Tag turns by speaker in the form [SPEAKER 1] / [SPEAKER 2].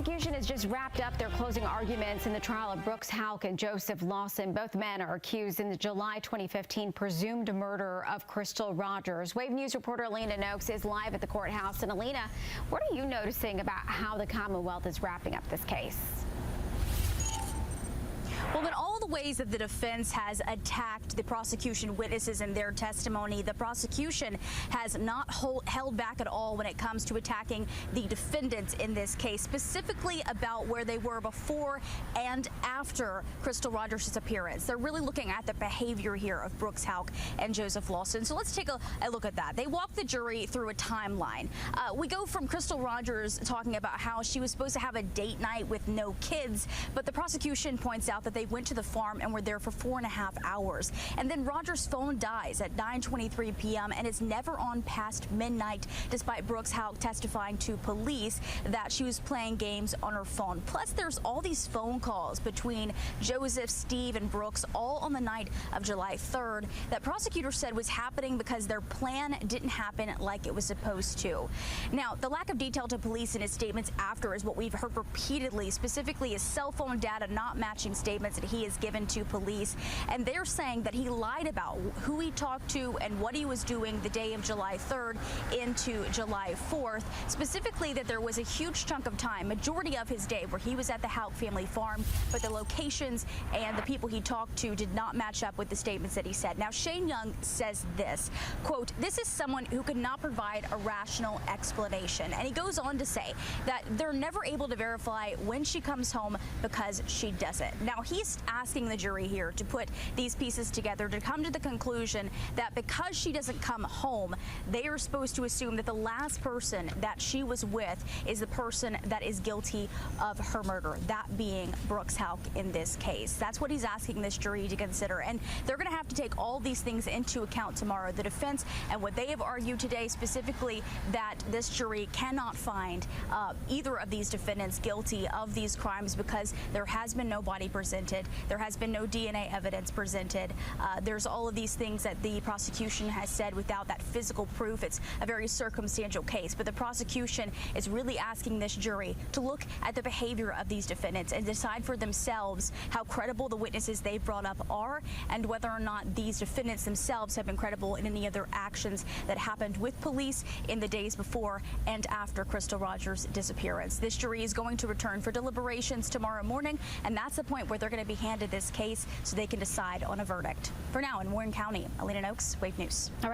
[SPEAKER 1] prosecution has just wrapped up their closing arguments in the trial of Brooks Houck and Joseph Lawson. Both men are accused in the July 2015 presumed murder of Crystal Rogers. Wave News reporter Alina Noakes is live at the courthouse. And Alina, what are you noticing about how the Commonwealth is wrapping up this case?
[SPEAKER 2] Well, in all the ways that the defense has attacked the prosecution witnesses in their testimony, the prosecution has not held back at all when it comes to attacking the defendants in this case, specifically about where they were before and after Crystal Rogers' disappearance. They're really looking at the behavior here of Brooks Houck and Joseph Lawson. So let's take a look at that. They walked the jury through a timeline. We go from Crystal Rogers talking about how she was supposed to have a date night with no kids, but the prosecution points out that they went to the farm and were there for 4.5 hours. And then Rogers' phone dies at 9:23 p.m. and is never on past midnight, despite Brooks Houck testifying to police that she was playing games on her phone. Plus, there's all these phone calls between Joseph, Steve, and Brooks all on the night of July 3rd that prosecutors said was happening because their plan didn't happen like it was supposed to. Now, the lack of detail to police in his statements after is what we've heard repeatedly, specifically his cell phone data not matching statements that he has given to police. And they're saying that he lied about who he talked to and what he was doing the day of July 3rd into July 4th, specifically that there was a huge chunk of time, majority of his day, where he was at the Houck family farm, but the locations and the people he talked to did not match up with the statements that he said. Now, Shane Young says this, quote, "This is someone who could not provide a rational explanation." And he goes on to say that they're never able to verify when she comes home because she doesn't. Now, he's asking the jury here to put these pieces together to come to the conclusion that because she doesn't come home, they are supposed to assume that the last person that she was with is the person that is guilty of her murder, that being Brooks Houck in this case. That's what he's asking this jury to consider. And they're going to have to take all these things into account tomorrow. The defense and what they have argued today, specifically that this jury cannot find either of these defendants guilty of these crimes because there has been no body presented. There has been no DNA evidence presented. There's all of these things that the prosecution has said without that physical proof. It's a very circumstantial case, but the prosecution is really asking this jury to look at the behavior of these defendants and decide for themselves how credible the witnesses they've brought up are and whether or not these defendants themselves have been credible in any of their actions that happened with police in the days before and after Crystal Rogers' disappearance. This jury is going to return for deliberations tomorrow morning, and that's the point where they're going to be handed this case so they can decide on a verdict. For now, in Warren County, Alina Noakes, Wave News. All right.